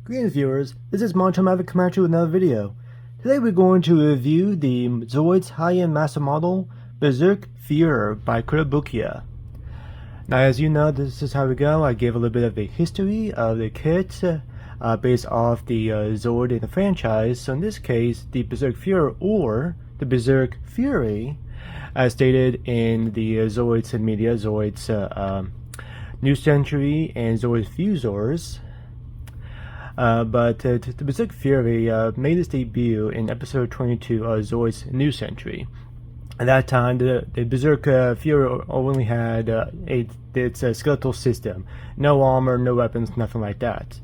Greetings viewers, this is Moncho Maverick coming at you with another video. Today we're going to review the Zoids high-end master model Berserk Fuhrer by Kurabukia. Now as you know, this is how we go. I gave a little bit of a history of the kit based off the Zoid in the franchise. So in this case, the Berserk Fuhrer or the Berserk Fury, as stated in the Zoids media, Zoids New Century and Zoids Fusors. But the Berserk Fury made its debut in episode 22 of Zoids New Century. At that time, the Berserk Fury only had its skeletal system. No armor, no weapons, nothing like that.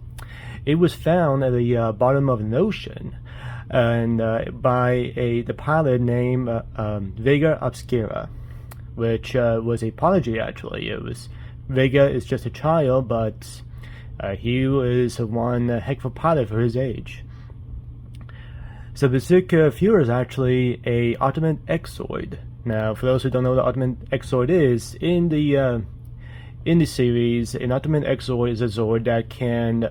It was found at the bottom of an ocean and by the pilot named Vega Obscura, which was a prodigy actually. It was Vega is just a child, but he was one heck of a pilot for his age. So Berserk Fuhrer is actually a Ultimate X-Zoid. Now, for those who don't know what the Ultimate X-Zoid is, in the series, an Ultimate X-Zoid is a Zoid that can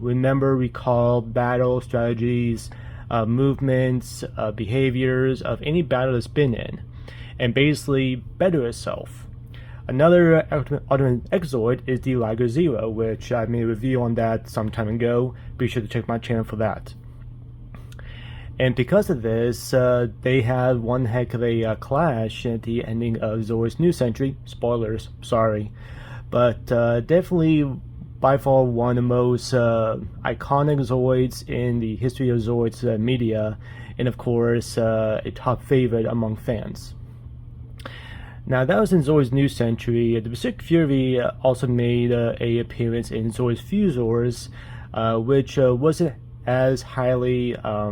recall battle strategies, movements, behaviors of any battle it's been in, and basically better itself. Another Ultimate X-Zoid is the Liger Zero, which I made a review on that some time ago. Be sure to check my channel for that. And because of this, they had one heck of a clash at the ending of Zoids New Century. Spoilers, sorry. But definitely by far one of the most iconic Zoids in the history of Zoids media, and of course a top favorite among fans. Now that was in Zoids New Century. The Berserk Fury also made a appearance in Zoids Fusors, which wasn't as highly, I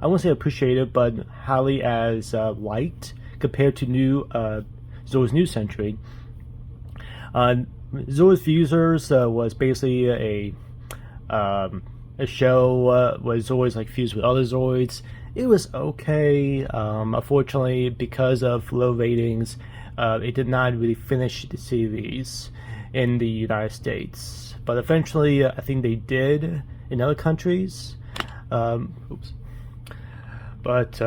won't say appreciated, but highly as liked compared to Zoids New Century. Zoids Fusors was basically a show where Zoids like fused with other Zoids. It was okay. Unfortunately, because of low ratings, it did not really finish the series in the United States. But eventually, I think they did in other countries. Oops. But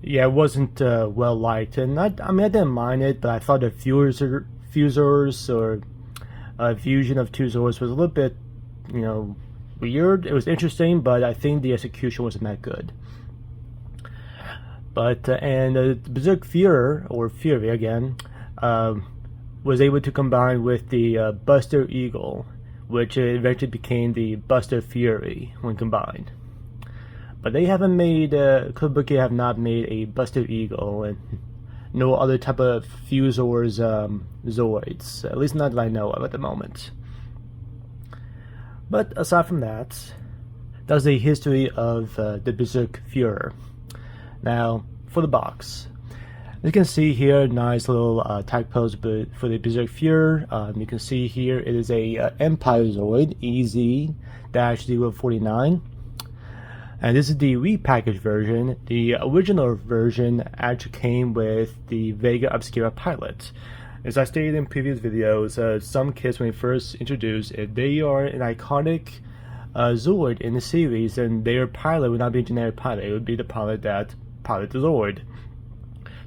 yeah, it wasn't well liked, and I didn't mind it, but I thought the fusors or fusion of two Zoids was a little bit, weird. It was interesting, but I think the execution wasn't that good. But and Berserk Fuhrer, or Fury again, was able to combine with the Buster Eagle, which eventually became the Buster Fury when combined. But they haven't made, Kurabukia have not made a Buster Eagle, and no other type of Fusors Zoids, at least not that I know of at the moment. But aside from that, that's the history of the Berserk Fuhrer. Now, for the box, you can see here nice little tag pose for the Berserk Fuhrer. You can see here it is a Empire Zoid EZ-049, and this is the repackaged version. The original version actually came with the Vega Obscura pilot. As I stated in previous videos, some kits when they first introduced, if they are an iconic Zoid in the series, and their pilot would not be a generic pilot. It would be the pilot that pilot the Zoid,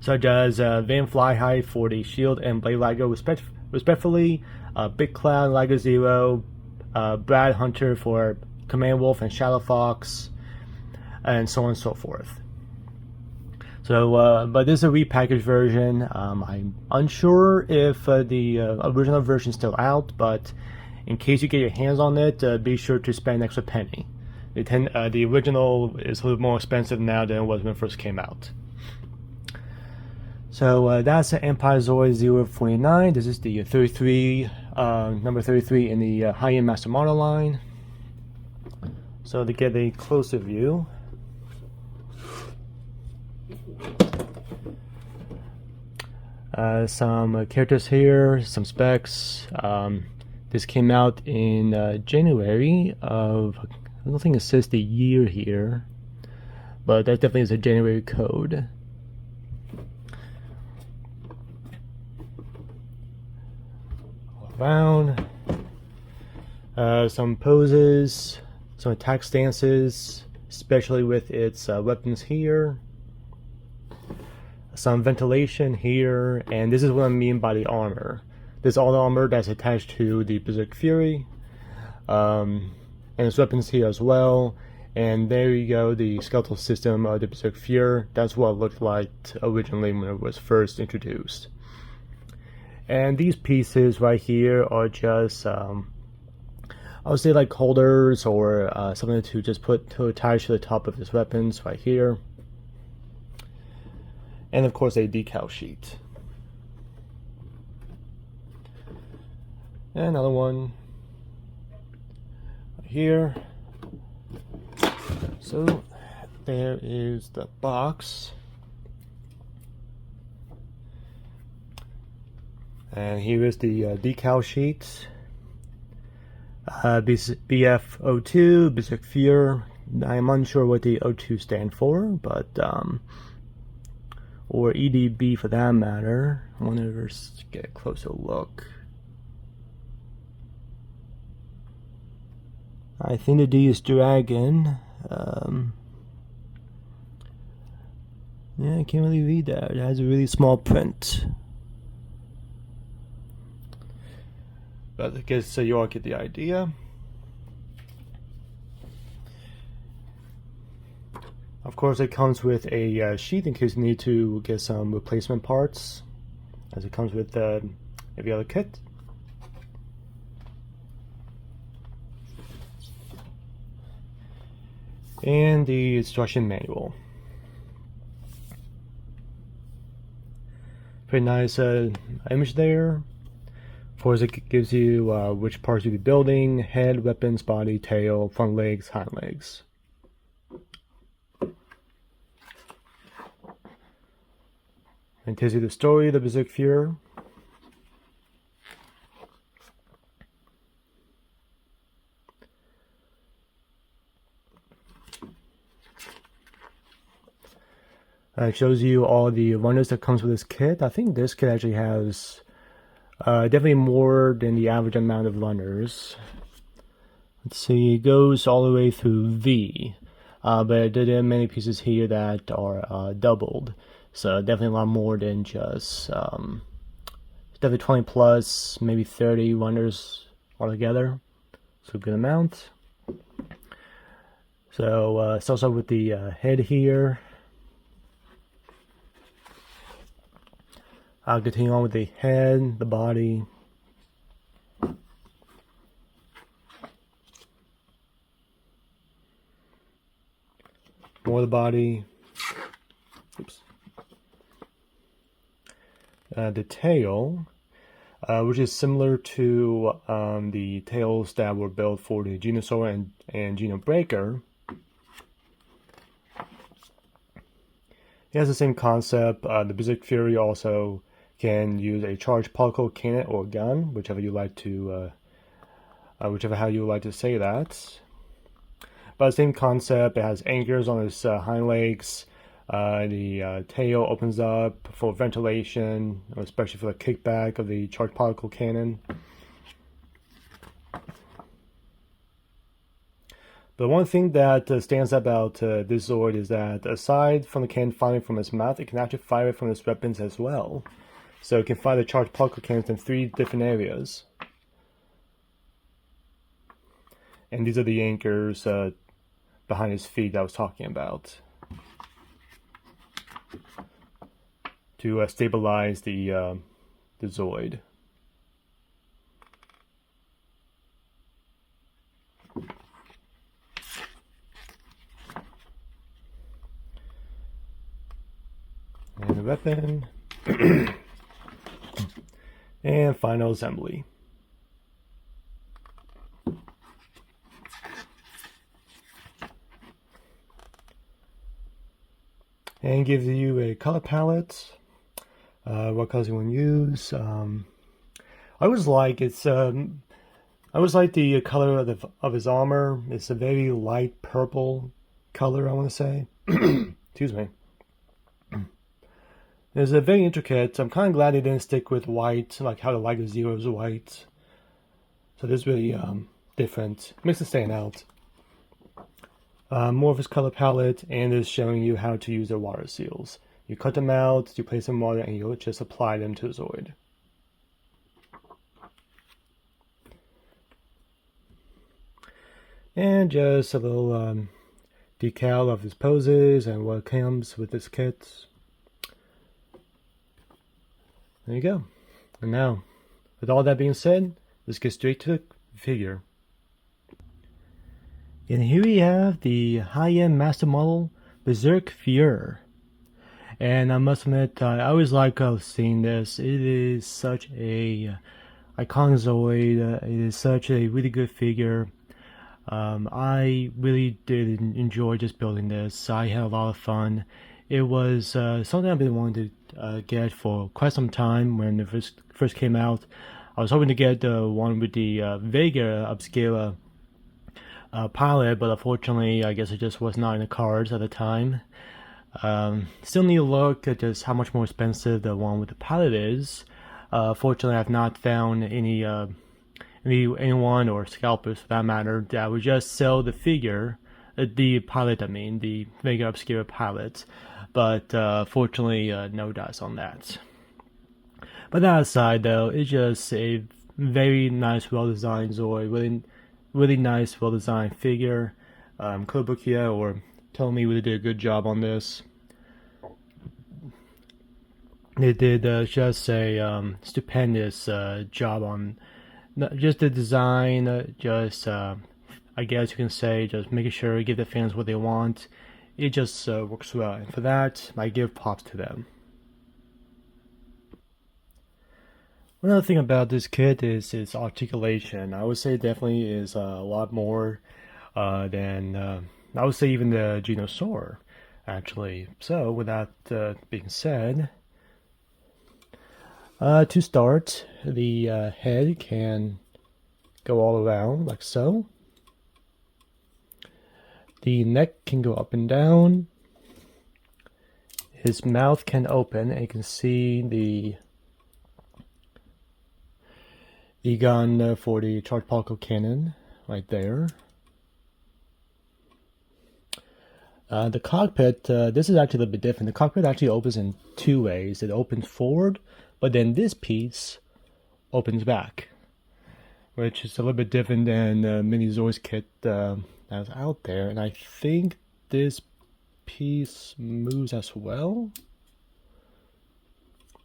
such as Van Flyhigh for the Shield and Blade Liger respectively, Big Cloud, Liger Zero, Brad Hunter for Command Wolf and Shadow Fox, and so on and so forth. So, but this is a repackaged version. I'm unsure if the original version is still out, but in case you get your hands on it, be sure to spend an extra penny. The original is a little more expensive now than it was when it first came out. So that's the Empire Zoid 049. This is the 33, number 33 in the high-end master model line. So to get a closer view, some characters here, some specs. This came out in January of, I don't think it says the year here, but that definitely is a January code. Around. Some poses, some attack stances, especially with its weapons here. Some ventilation here, and this is what I mean by the armor. This is all the armor that's attached to the Berserk Fury, and its weapons here as well. And there you go, the skeletal system of the Berserk Fuhrer. That's what it looked like originally when it was first introduced. And these pieces right here are just, I would say like holders or something to just put to attach to the top of his weapons right here. And of course a decal sheet. And another one right here. So there is the box. And here is the decal sheet. BF02, Berserk Fuhrer. I'm unsure what the O2 stand for, but or EDB for that matter. I want to get a closer look. I think the D is dragon. Yeah, I can't really read that. It has a really small print. But I guess you all get the idea. Of course, it comes with a sheet in case you need to get some replacement parts, as it comes with every other kit. And the instruction manual. Pretty nice image there. Of course, it gives you which parts you'll be building: head, weapons, body, tail, front legs, hind legs. And tells you the story of the Berserk Fuhrer. It shows you all the runners that comes with this kit. I think this kit actually has definitely more than the average amount of runners. Let's see, it goes all the way through V, but there are many pieces here that are doubled. So definitely a lot more than just definitely 20 plus, maybe 30 runners altogether. So a good amount. So it starts off with the head here. I'll continue on with the head, the body. More of the body. Oops. The tail, which is similar to the tails that were built for the Genosaur and Genobreaker. It has the same concept. The Berserk Fury also can use a charged particle cannon or gun, whichever you like to, whichever how you would like to say that. But same concept. It has anchors on its hind legs. The tail opens up for ventilation, especially for the kickback of the charged particle cannon. But one thing that stands out about this Zoid is that aside from the cannon firing from its mouth, it can actually fire it from its weapons as well. So it can fire the charged particle cannons in 3 different areas. And these are the anchors behind his feet that I was talking about, to stabilize the Zoid. And the weapon. And final assembly. And gives you a color palette. What colors you want to use. I always like it's. I always like the color of his armor. It's a very light purple color, I want to say. Excuse me. It's a very intricate. I'm kind of glad they didn't stick with white, like how the Light of Zero is white. So this really different, makes it stand out. More of his color palette, and is showing you how to use the water seals. You cut them out, you place some water, and you'll just apply them to the Zoid. And just a little decal of his poses and what comes with this kit. There you go. And now, with all that being said, let's get straight to the figure. And here we have the high-end master model, Berserk Fuhrer. And I must admit, I always like seeing this. It is such a iconic Zoid. It is such a really good figure. I really did enjoy just building this. I had a lot of fun. It was something I've been wanting to get for quite some time when it first came out. I was hoping to get the one with the Vega upscale pilot, but unfortunately, I guess it just was not in the cards at the time. Still need to look at just how much more expensive the one with the pilot is. Fortunately, I've not found anyone or scalpers for that matter that would just sell the figure, the pilot. I mean, the Vega obscure pilot. But fortunately, no dice on that. But that aside, though, it's just a very nice, well-designed Zoid. Really nice, well-designed figure. Kobukia or Tomy really did a good job on this. They did just a stupendous job on just the design. I guess you can say, just making sure to give the fans what they want. It just works well, and for that, I give props to them. One other thing about this kit is its articulation. I would say definitely is a lot more than I would say even the Genosaur, actually. So with that being said, to start, the head can go all around like so. The neck can go up and down. His mouth can open, and you can see the gun for the charged particle cannon right there. The cockpit, this is actually a little bit different. The cockpit actually opens in two ways. It opens forward, but then this piece opens back, which is a little bit different than the mini Zoids kit that's out there. And I think this piece moves as well.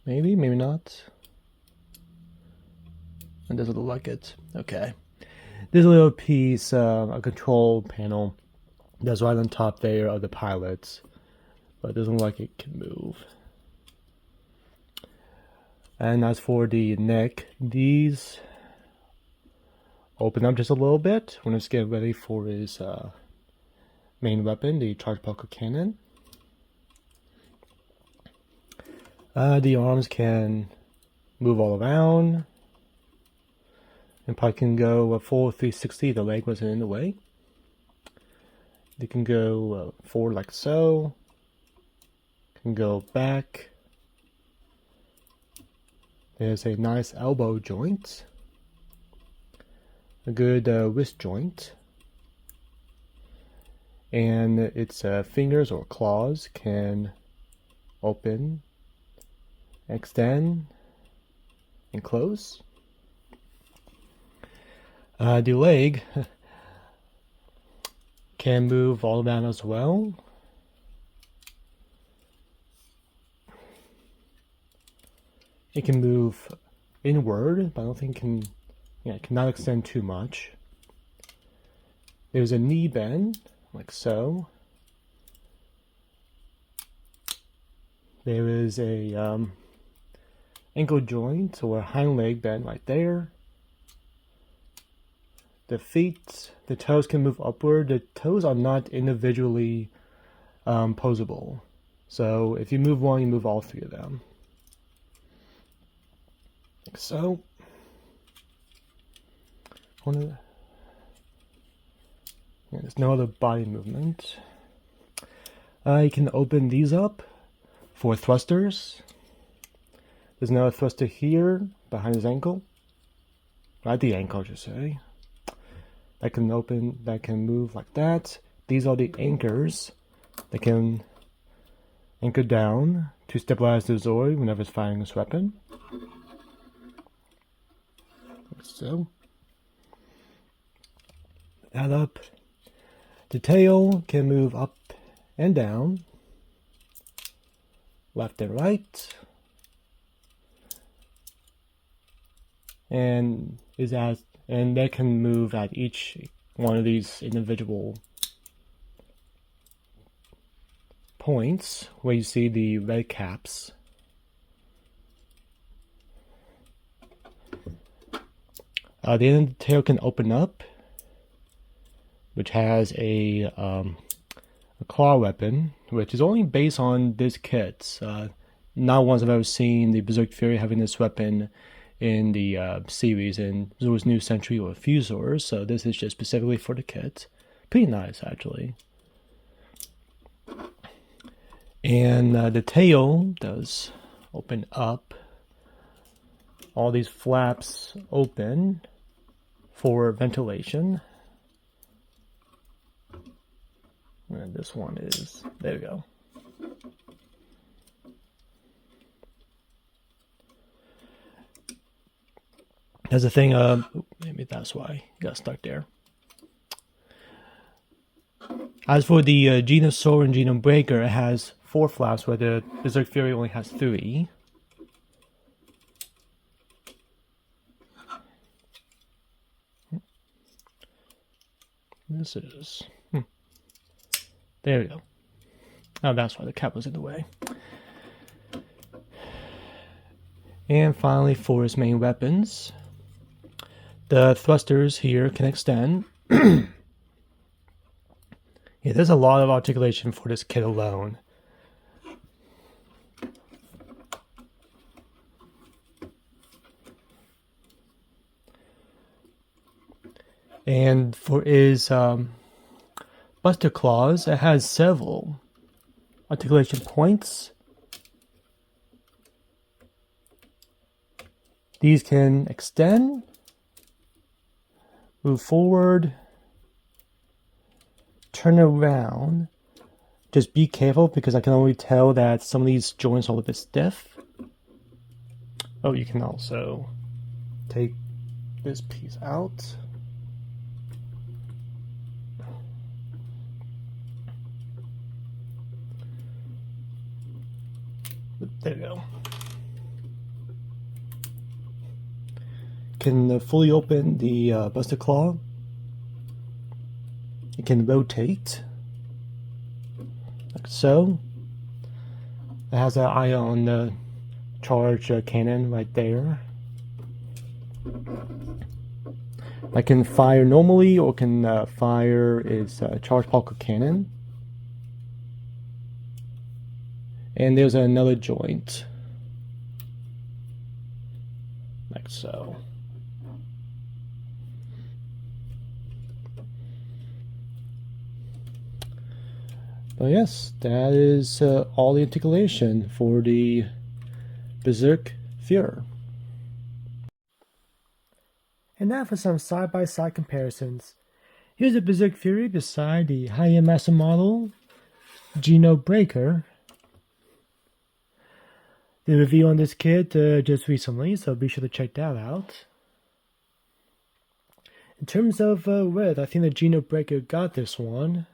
Maybe, maybe not. It doesn't look like it. Okay. There's a little piece, a control panel that's right on top there of the pilot, but it doesn't look like it can move. And as for the neck, these open up just a little bit when it's getting ready for his main weapon, the charged particle cannon. The arms can move all around, and probably can go a full 360. The leg wasn't in the way. They can go forward like so. Can go back. There's a nice elbow joint. A good wrist joint. And its fingers or claws can open, extend, and close. The leg can move all around as well. It can move inward, but I don't think it cannot extend too much. There's a knee bend, like so. There is a ankle joint or hind leg bend right there. The feet, the toes can move upward. The toes are not individually posable. So if you move one, you move all three of them. Like so. There's no other body movement. You can open these up for thrusters. There's another thruster here behind his ankle. At the ankle, I should say. that can open, that can move like that. These are the anchors that can anchor down to stabilize the Zoid whenever it's firing this weapon. Like so. That up. The tail can move up and down, left and right, and they can move at each one of these individual points where you see the red caps. The end of the tail can open up, which has a claw weapon, which is only based on this kit. Not once I've ever seen the Berserk Fuhrer having this weapon in the series in Zoids New Century or Fusors, so this is just specifically for the kit. Pretty nice, actually. And the tail does open up. All these flaps open for ventilation. And this one is, there we go. That's the thing, maybe that's why you got stuck there. As for the Genosaur and Genobreaker, it has 4 flaps, where the Berserk Fuhrer only has 3. This is... There we go. Oh, that's why the cap was in the way. And finally, for his main weapons, the thrusters here can extend. Yeah, there's a lot of articulation for this kit alone. And for his Buster Claws, it has several articulation points. These can extend, move forward, turn around. Just be careful, because I can already tell that some of these joints are a little bit stiff. Oh, you can also take this piece out. There we go. Can fully open the Buster Claw. It can rotate, like so. It has an ion charge cannon right there. I can fire normally, or can fire its charge particle cannon. And there's another joint, like so. But yes, that is all the articulation for the Berserk Fuhrer. And now for some side-by-side comparisons. Here's the Berserk Fuhrer beside the Highend Master Model Genobreaker. The review on this kit just recently, so be sure to check that out. In terms of width, I think the Genobreaker got this one.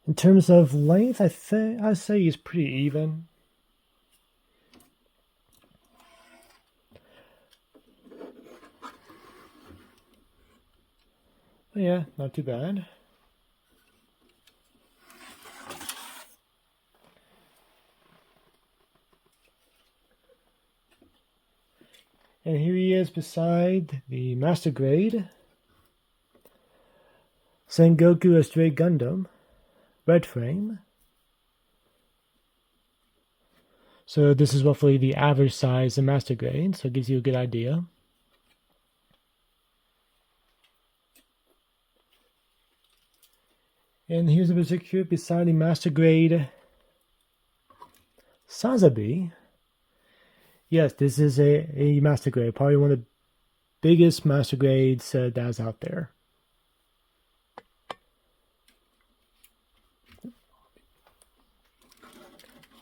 In terms of length, I'd say it's pretty even. But yeah, not too bad. And here he is beside the Master Grade Sengoku Astray Gundam red frame. So this is roughly the average size of Master Grade, so it gives you a good idea. And here's a Berserk Fuhrer beside the Master Grade Sazabi. Yes, this is a master grade, probably one of the biggest master grades that's out there.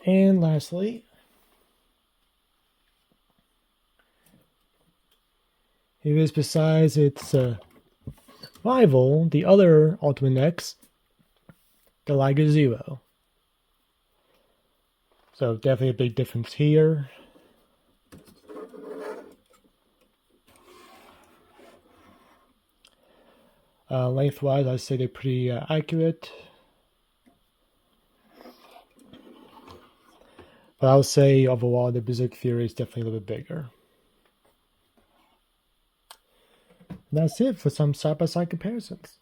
And lastly, here is besides its rival, the other Ultimate X, the Liger Zero. So definitely a big difference here. Lengthwise, I'd say they're pretty accurate. But I would say overall the Berserk Fuhrer is definitely a little bit bigger. And that's it for some side-by-side comparisons.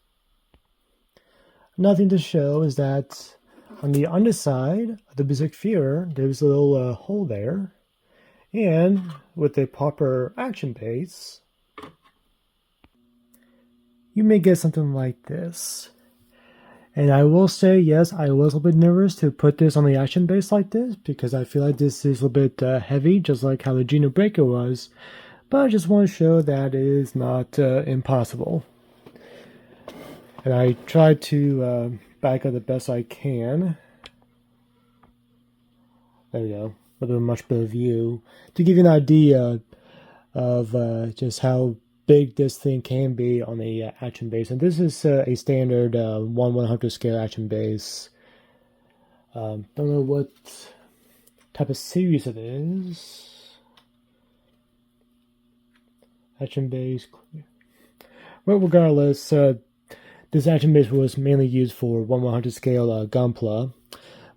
Another thing to show is that on the underside of the Berserk Fuhrer, there's a little hole there. And with a proper action base, you may get something like this. And I will say, yes, I was a little bit nervous to put this on the action base like this, because I feel like this is a little bit heavy, just like how the Geno Breaker was. But I just want to show that it is not impossible. And I tried to back up the best I can. There we go, with a much better view. To give you an idea of just how big this thing can be on a action base. And this is a standard 1/100 scale action base. Don't know what type of series it is. Action base. Well, regardless, this action base was mainly used for 1/100 scale Gunpla.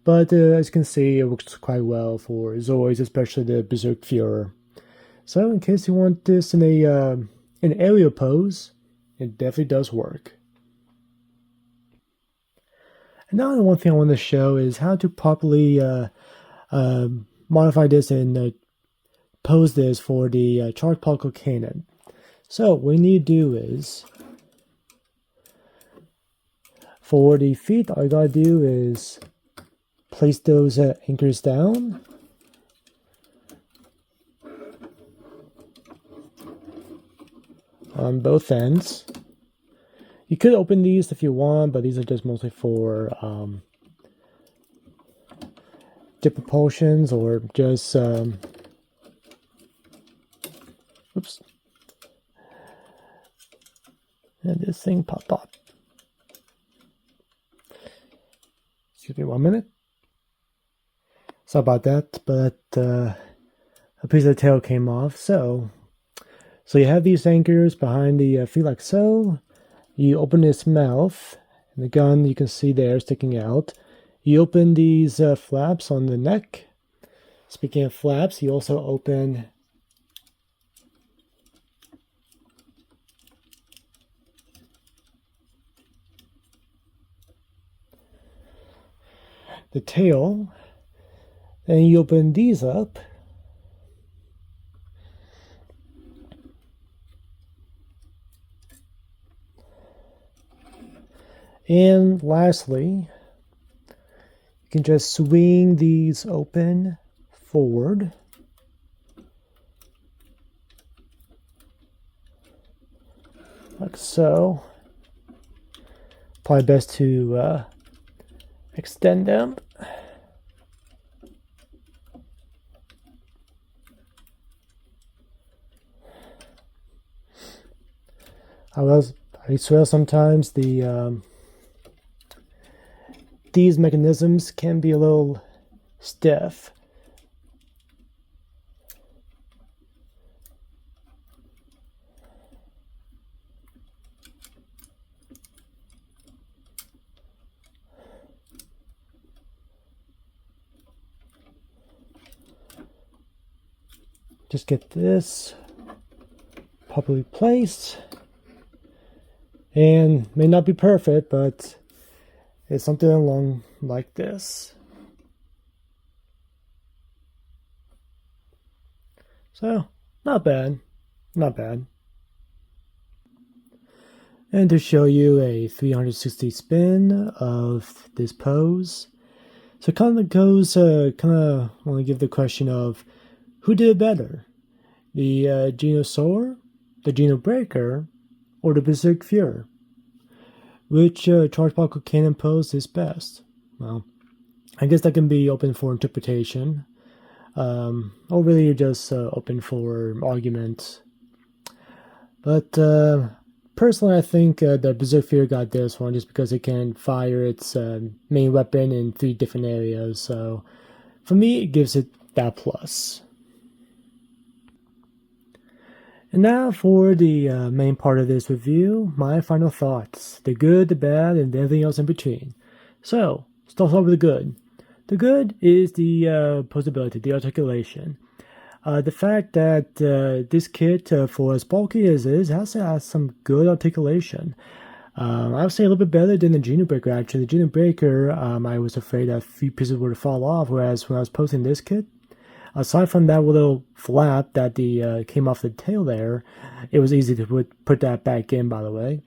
But as you can see, it works quite well for Zoids, especially the Berserk Fuhrer. So in case you want this in an aerial pose, it definitely does work. And now the one thing I want to show is how to properly modify this and pose this for the charged particle cannon. So what you need to do is, for the feet, all you gotta do is place those anchors down. On both ends. You could open these if you want, but these are just mostly for jet propulsions or just oops. And this thing popped up. Excuse me 1 minute. Sorry about that, but a piece of the tail came off. So you have these anchors behind the feet like so. You open its mouth, and the gun you can see there sticking out. You open these flaps on the neck. Speaking of flaps, you also open the tail, and you open these up. And lastly, you can just swing these open forward. Like so. Probably best to extend them. I swear sometimes these mechanisms can be a little stiff. Just get this properly placed. And may not be perfect, but it's something along like this. So, not bad. Not bad. And to show you a 360 spin of this pose. So it kind of goes, kind of want to give the question of who did it better, the Genosaur, the Genobreaker, or the Berserk Fuhrer? Which charge particle cannon pose is best? Well, I guess that can be open for interpretation, or really just open for argument. But personally, I think the Berserk Fuhrer got this one just because it can fire its main weapon in 3 different areas. So for me, it gives it that plus. And now for the main part of this review, my final thoughts. The good, the bad, and everything else in between. So, let's start with the good. The good is the posability, the articulation. The fact that this kit, for as bulky as it is, has some good articulation. I would say a little bit better than the Genobreaker, actually. The Genobreaker, I was afraid that a few pieces were to fall off, whereas when I was posting this kit, aside from that little flap that came off the tail there, it was easy to put that back in, by the way.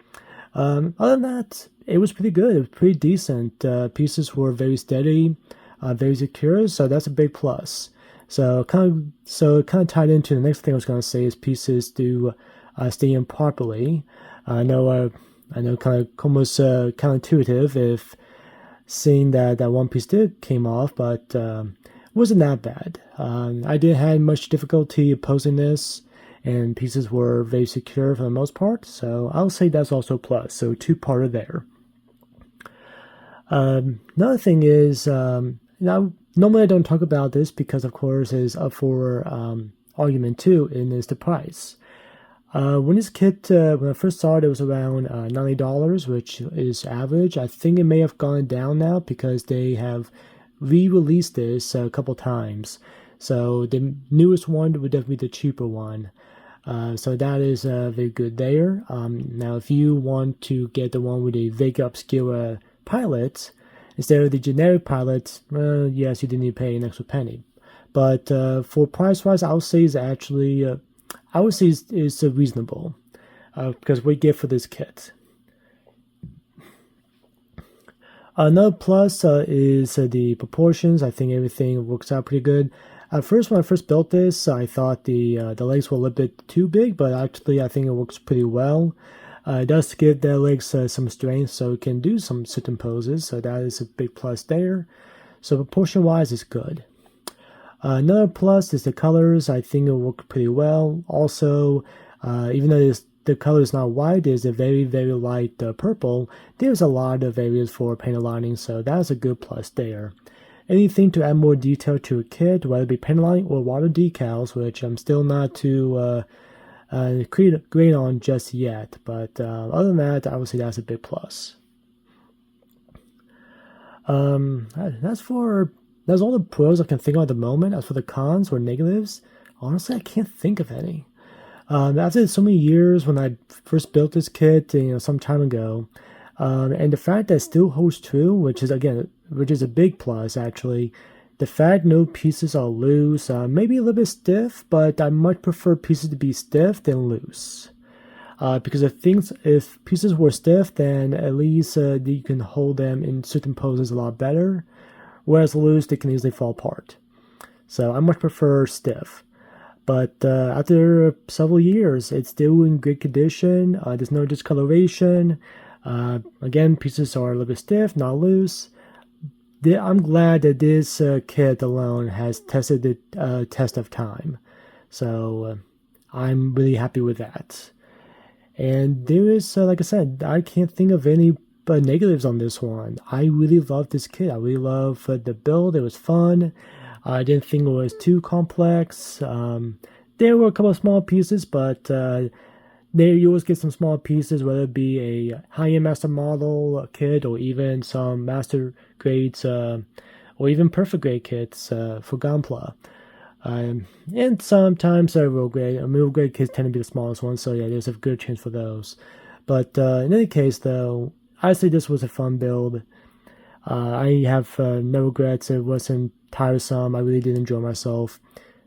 Other than that, it was pretty good. It was pretty decent. Pieces were very steady, very secure, so that's a big plus. So it kind of tied into the next thing I was going to say is pieces do stay in properly. I know, kind of almost counterintuitive if seeing that one piece came off, but wasn't that bad. I didn't have much difficulty posing this, and pieces were very secure for the most part, so I'll say that's also a plus. So 2-parter there. Another thing is, now normally I don't talk about this because, of course, it's up for argument too, and is the price. When this kit, when I first saw it, it was around $90, which is average. I think it may have gone down now because they have re-released this a couple times. So the newest one would definitely be the cheaper one. So that is very good there. Now, if you want to get the one with a Vega Obscura pilot, instead of the generic pilot, yes, you do need to pay an extra penny. But for price-wise, I would say is actually, is reasonable because what you get for this kit. Another plus is the proportions. I think everything works out pretty good. At first, when I first built this, I thought the legs were a little bit too big, but actually I think it works pretty well. It does give the legs some strength, so it can do some certain poses, so that is a big plus there. So proportion-wise, it's good. Another plus is the colors. I think it worked pretty well. Also, even though the color is not white, it's a very, very light purple. There's a lot of areas for paint lining, so that's a good plus there. Anything to add more detail to a kit, whether it be paint lining or water decals, which I'm still not too great on just yet, but other than that, I would say that's a big plus. That's all the pros I can think of at the moment. As for the cons or negatives, honestly, I can't think of any. After so many years when I first built this kit, some time ago, and the fact that it still holds true, which is a big plus actually. The fact no pieces are loose, maybe a little bit stiff, but I much prefer pieces to be stiff than loose. Because if pieces were stiff, then at least you can hold them in certain poses a lot better. Whereas loose, they can easily fall apart. So I much prefer stiff. But after several years, it's still in good condition. There's no discoloration. Again, pieces are a little bit stiff, not loose. I'm glad that this kit alone has tested the test of time. So I'm really happy with that. And there is, like I said, I can't think of any negatives on this one. I really love this kit. I really love the build. It was fun. I didn't think it was too complex. There were a couple of small pieces, but there you always get some small pieces, whether it be a high-end master model kit or even some master grades or even perfect grade kits for Gunpla. And sometimes middle grade kits tend to be the smallest ones, so yeah, there's a good chance for those. But in any case, though, I say this was a fun build. I have no regrets. It wasn't tiresome. I really did enjoy myself.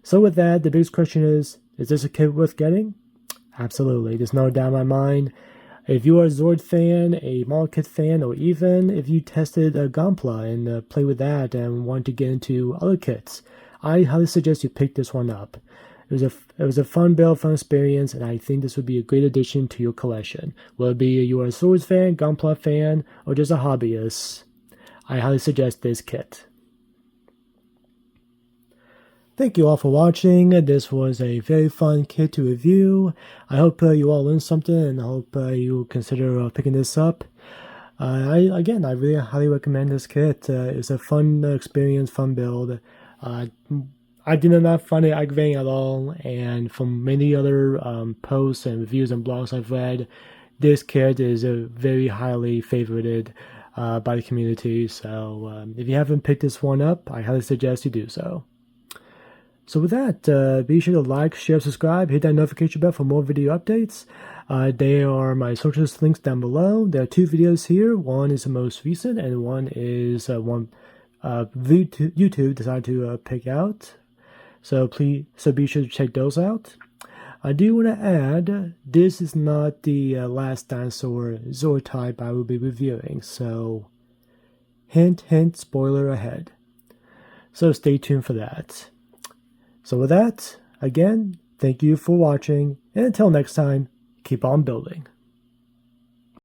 So with that, the biggest question is this a kit worth getting? Absolutely. There's no doubt in my mind. If you are a Zoid fan, a model kit fan, or even if you tested a Gunpla and play with that and want to get into other kits, I highly suggest you pick this one up. It was a fun build, fun experience, and I think this would be a great addition to your collection. Whether it be you are a Swords fan, Gunpla fan, or just a hobbyist, I highly suggest this kit. Thank you all for watching. This was a very fun kit to review. I hope you all learned something, and I hope you consider picking this up. I really highly recommend this kit. It's a fun experience, fun build. I did not find it aggravating at all, and from many other posts and reviews and blogs I've read, this kit is very highly favorited by the community. So if you haven't picked this one up, I highly suggest you do so. So with that, be sure to like, share, subscribe, hit that notification bell for more video updates. There are my socials links down below. There are 2 videos here. One is the most recent, and one is one YouTube decided to pick out. So be sure to check those out. I do want to add, this is not the last dinosaur Zoid type I will be reviewing. So hint, hint, spoiler ahead. So stay tuned for that. So with that, again, thank you for watching, and until next time, keep on building.